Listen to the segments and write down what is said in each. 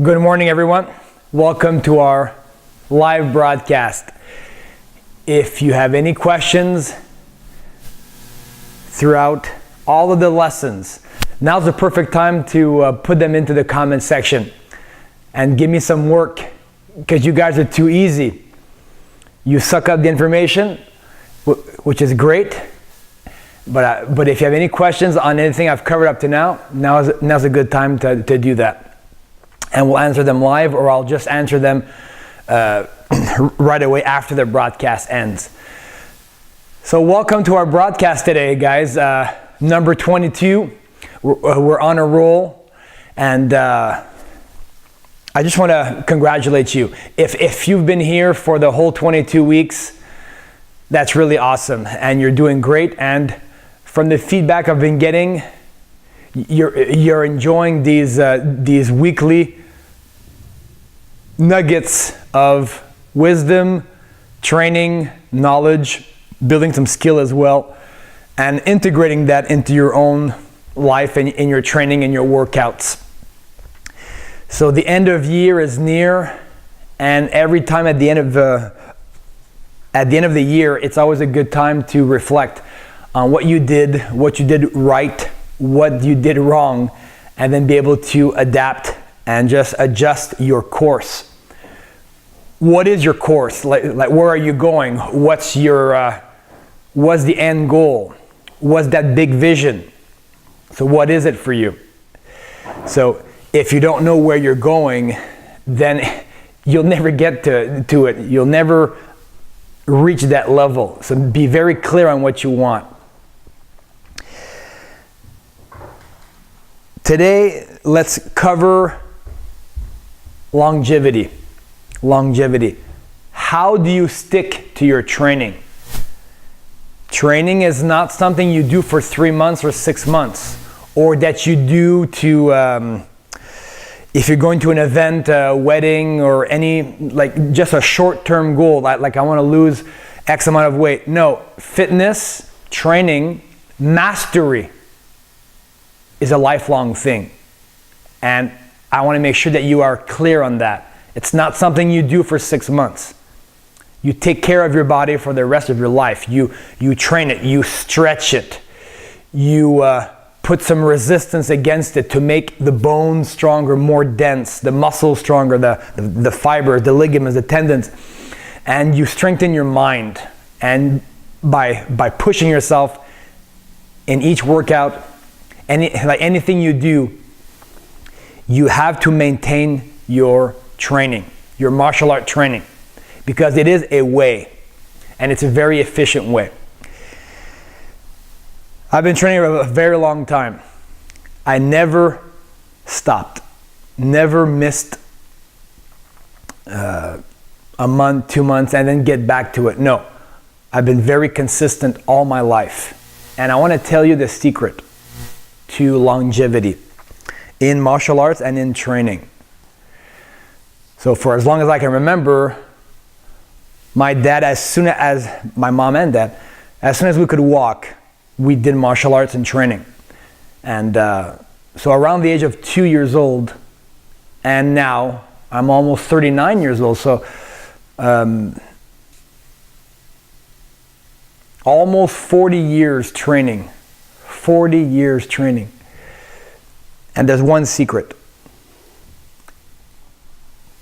Good morning, everyone. Welcome to our live broadcast. If you have any questions throughout all of the lessons, now's the perfect time to put them into the comment section and give me some work, because you guys are too easy. You suck up the information, which is great, but if you have any questions on anything I've covered up to now, now's a good time to do that. And we'll answer them live, or I'll just answer them right away after the broadcast ends. So welcome to our broadcast today, guys. Number 22. We're on a roll, and I just want to congratulate you. If you've been here for the whole 22 weeks, that's really awesome, and you're doing great. And from the feedback I've been getting, you're enjoying these weekly nuggets of wisdom, training, knowledge, building some skill as well, and integrating that into your own life and in your training and your workouts. So the end of year is near, and every time at the end of the year, it's always a good time to reflect on what you did right, what you did wrong, and then be able to adapt and just adjust your course. What is your course? Like where are you going? What's the end goal? What's that big vision? So what is it for you? So if you don't know where you're going, then you'll never get to it. You'll never reach that level. So be very clear on what you want. Today, let's cover longevity. How do you stick to your training? Training is not something you do for 3 months or 6 months, or that you do to, if you're going to an event, a wedding, or just a short-term goal, like I want to lose X amount of weight. No, fitness, training, mastery is a lifelong thing. And I want to make sure that you are clear on that. It's not something you do for 6 months. You take care of your body for the rest of your life. You train it, you stretch it, you put some resistance against it to make the bones stronger, more dense, the muscles stronger, the fibers, the ligaments, the tendons, and you strengthen your mind. And by pushing yourself in each workout, anything you do, you have to maintain your training, your martial art training, because it is a way, and it's a very efficient way. I've been training for a very long time. I never stopped, never missed a month, 2 months, and then get back to it. No, I've been very consistent all my life. And I want to tell you the secret to longevity in martial arts and in training. So for as long as I can remember, my dad, my mom and dad, as soon as we could walk, we did martial arts and training. And so around the age of 2 years old, and now I'm almost 39 years old, so almost 40 years training. 40 years training. And there's one secret.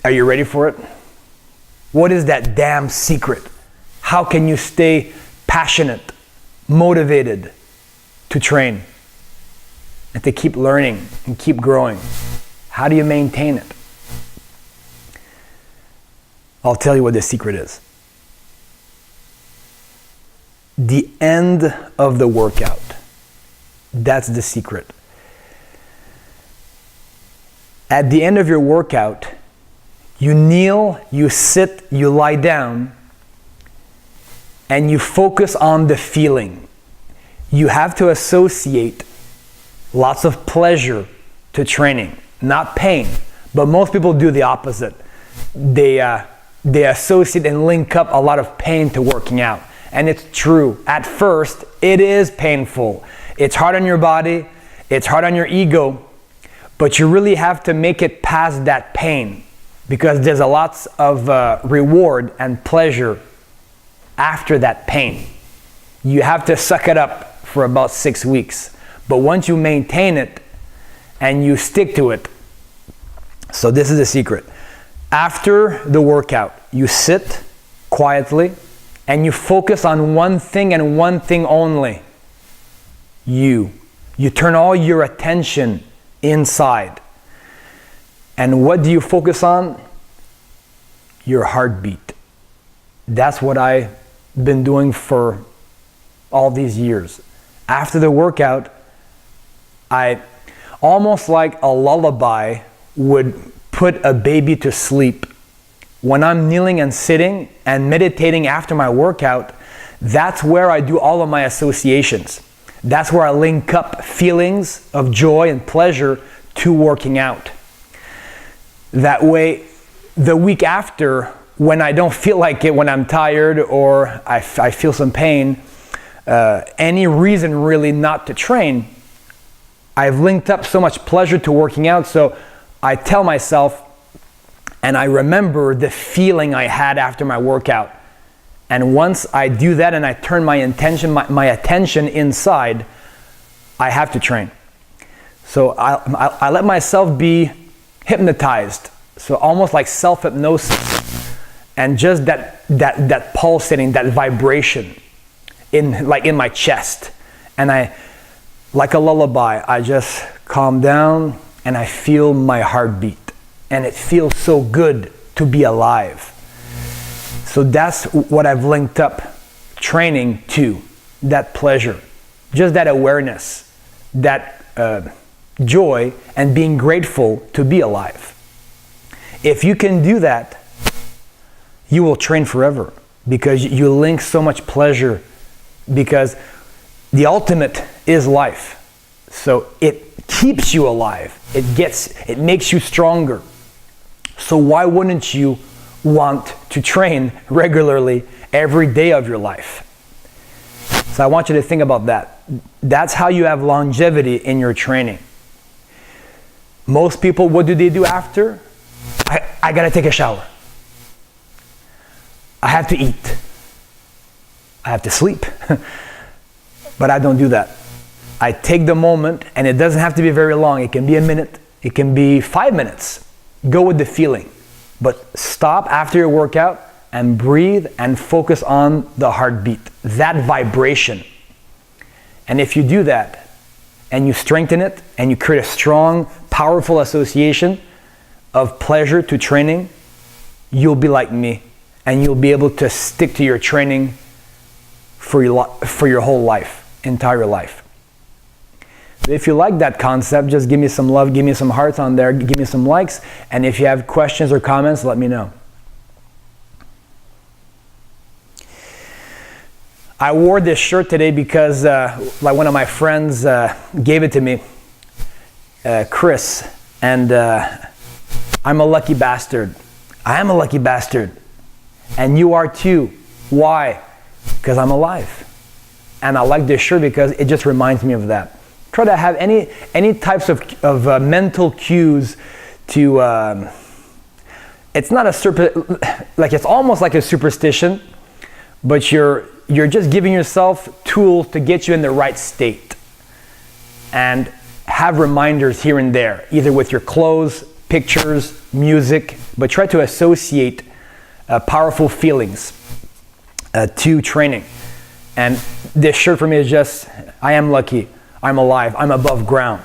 Are you ready for it? What is that damn secret? How can you stay passionate, motivated to train and to keep learning and keep growing? How do you maintain it? I'll tell you what the secret is. The end of the workout. That's the secret. At the end of your workout, you kneel, you sit, you lie down, and you focus on the feeling. You have to associate lots of pleasure to training, not pain. But most people do the opposite. They associate and link up a lot of pain to working out. And it's true. At first, it is painful. It's hard on your body, it's hard on your ego, But you really have to make it past that pain, because there's a lot of reward and pleasure after that pain. You have to suck it up for about 6 weeks. But once you maintain it and you stick to it, so this is the secret. After the workout, you sit quietly and you focus on one thing and one thing only. You turn all your attention inside. And what do you focus on? Your heartbeat. That's what I've been doing for all these years. After the workout, I almost like a lullaby would put a baby to sleep. When I'm kneeling and sitting and meditating after my workout, that's where I do all of my associations. That's where I link up feelings of joy and pleasure to working out. That way, the week after, when I don't feel like it, when I'm tired or I feel some pain, any reason really not to train, I've linked up so much pleasure to working out, so I tell myself, and I remember the feeling I had after my workout. And once I do that and I turn my attention inside, I have to train. So I let myself be hypnotized. So almost like self-hypnosis. And just that pulsating, that vibration in my chest. And like a lullaby, I just calm down and I feel my heartbeat. And it feels so good to be alive. So that's what I've linked up training to, that pleasure, just that awareness, that joy, and being grateful to be alive. If you can do that, you will train forever, because you link so much pleasure, because the ultimate is life. So it keeps you alive. It makes you stronger. So why wouldn't you want to train regularly every day of your life? So I want you to think about that. That's how you have longevity in your training. Most people, what do they do after? I gotta take a shower. I have to eat. I have to sleep. But I don't do that. I take the moment, and it doesn't have to be very long. It can be a minute. It can be 5 minutes. Go with the feeling. But stop after your workout and breathe and focus on the heartbeat, that vibration. And if you do that, and you strengthen it, and you create a strong, powerful association of pleasure to training, you'll be like me, and you'll be able to stick to your training for your whole life, entire life. If you like that concept, just give me some love, give me some hearts on there, give me some likes, and if you have questions or comments, let me know. I wore this shirt today because like one of my friends gave it to me, Chris, and I'm a lucky bastard. I am a lucky bastard. And you are too. Why? Because I'm alive. And I like this shirt because it just reminds me of that. Try to have any types of mental cues to, it's not it's almost like a superstition, but you're just giving yourself tools to get you in the right state. And have reminders here and there, either with your clothes, pictures, music, but try to associate powerful feelings to training. And this shirt for me is just, I am lucky, I'm alive, I'm above ground.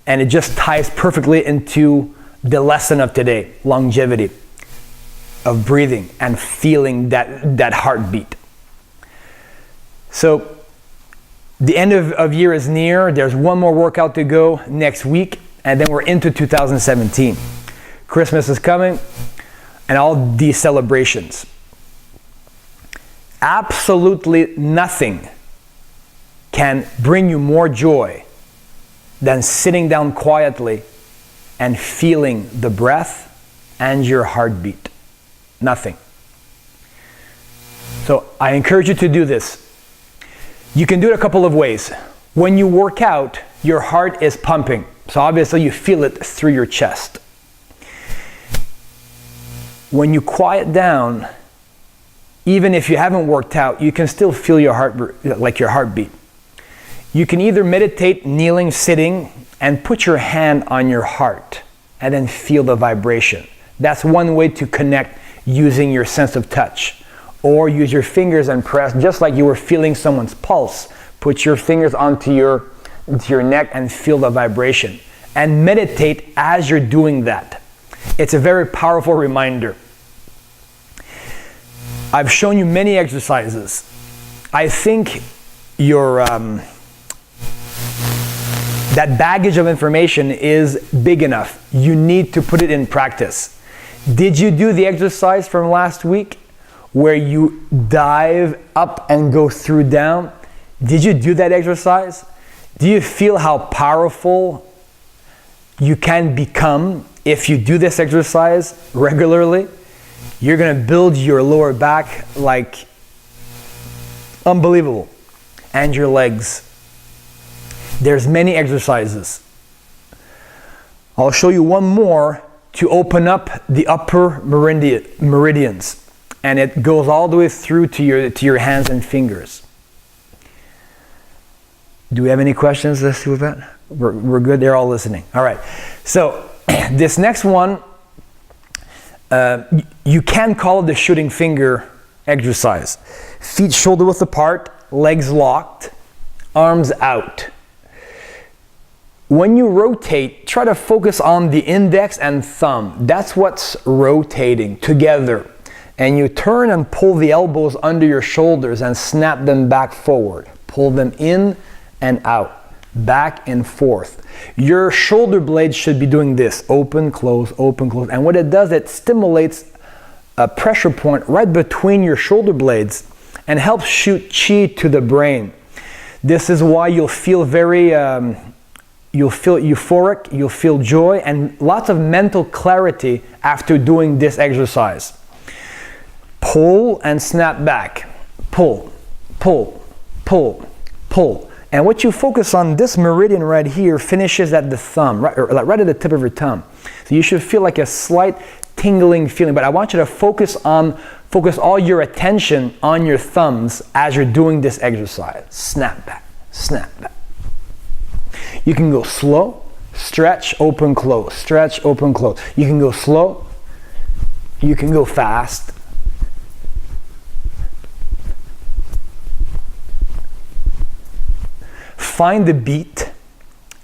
And it just ties perfectly into the lesson of today, longevity, of breathing and feeling that heartbeat. So the end of year is near. There's one more workout to go next week, and then we're into 2017. Christmas is coming, and all these celebrations. Absolutely nothing can bring you more joy than sitting down quietly and feeling the breath and your heartbeat. Nothing. So I encourage you to do this. You can do it a couple of ways. When you work out, your heart is pumping. So obviously you feel it through your chest. When you quiet down, even if you haven't worked out, you can still feel your heart, like your heartbeat. You can either meditate kneeling, sitting, and put your hand on your heart and then feel the vibration. That's one way to connect using your sense of touch. Or use your fingers and press, just like you were feeling someone's pulse. Put your fingers onto your neck and feel the vibration. And meditate as you're doing that. It's a very powerful reminder. I've shown you many exercises. I think that baggage of information is big enough. You need to put it in practice. Did you do the exercise from last week where you dive up and go through down? Did you do that exercise? Do you feel how powerful you can become if you do this exercise regularly? You're going to build your lower back like unbelievable, and your legs. There's many exercises. I'll show you one more to open up the upper meridians, and it goes all the way through to your hands and fingers. Do we have any questions? Let's see with that. We're good. They're all listening. All right. So this next one, you can call it the shooting finger exercise. Feet shoulder width apart, legs locked, arms out. When you rotate, try to focus on the index and thumb. That's what's rotating together. And you turn and pull the elbows under your shoulders and snap them back forward. Pull them in and out. Back and forth. Your shoulder blades should be doing this. Open, close, open, close. And what it does, it stimulates a pressure point right between your shoulder blades and helps shoot chi to the brain. This is why you'll feel very, you'll feel euphoric, you'll feel joy, and lots of mental clarity after doing this exercise. Pull and snap back. Pull, pull, pull, pull. And what you focus on, this meridian right here finishes at the thumb, right at the tip of your thumb. So you should feel like a slight tingling feeling, but I want you to focus all your attention on your thumbs as you're doing this exercise. Snap back, snap back. You can go slow, stretch, open, close, stretch, open, close. You can go slow, you can go fast. Find the beat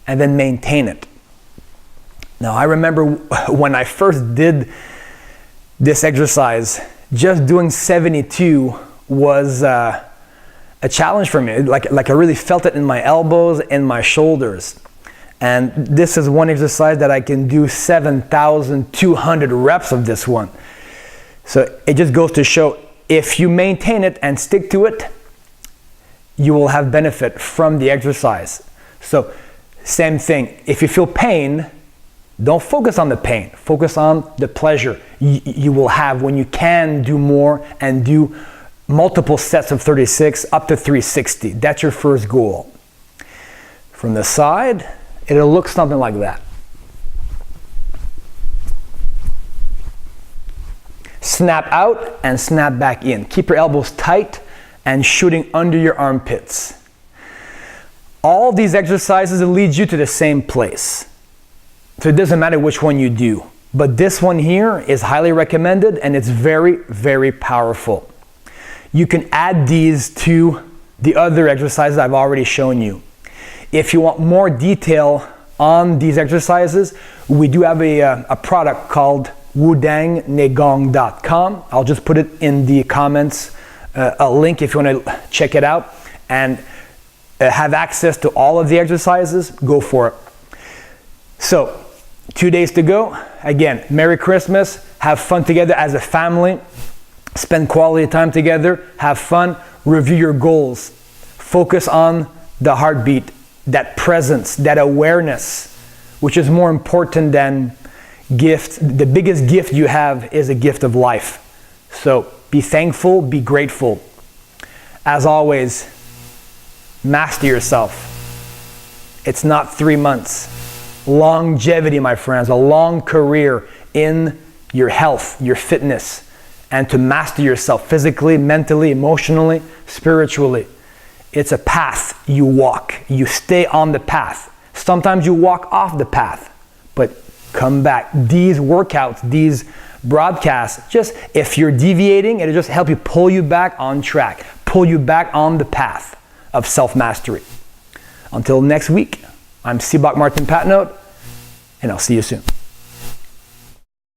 and then maintain it. Now, I remember when I first did this exercise, just doing 72 was a challenge for me. Like I really felt it in my elbows and my shoulders. And this is one exercise that I can do 7,200 reps of this one. So it just goes to show, if you maintain it and stick to it, you will have benefit from the exercise. So same thing, if you feel pain, don't focus on the pain, focus on the pleasure you will have when you can do more and do multiple sets of 36 up to 360. That's your first goal. From the side, it'll look something like that. Snap out and snap back in. Keep your elbows tight and shooting under your armpits. All these exercises lead you to the same place. So it doesn't matter which one you do. But this one here is highly recommended and it's very, very powerful. You can add these to the other exercises I've already shown you. If you want more detail on these exercises, we do have a product called wudangnegong.com. I'll just put it in the comments, a link if you want to check it out and have access to all of the exercises. Go for it. So 2 days to go. Again, Merry Christmas. Have fun together as a family. Spend quality time together. Have fun. Review your goals. Focus on the heartbeat, that presence, that awareness, which is more important than gifts. The biggest gift you have is a gift of life. So be thankful, be grateful. As always, master yourself. It's not 3 months. longevity, my friends, a long career in your health, your fitness, and to master yourself physically, mentally, emotionally, spiritually. It's a path you walk. You stay on the path. Sometimes you walk off the path, but come back. These workouts, these broadcasts, just if you're deviating, it'll just help you pull you back on track, pull you back on the path of self-mastery. Until next week, I'm Sibach Martin Patenaude, and I'll see you soon.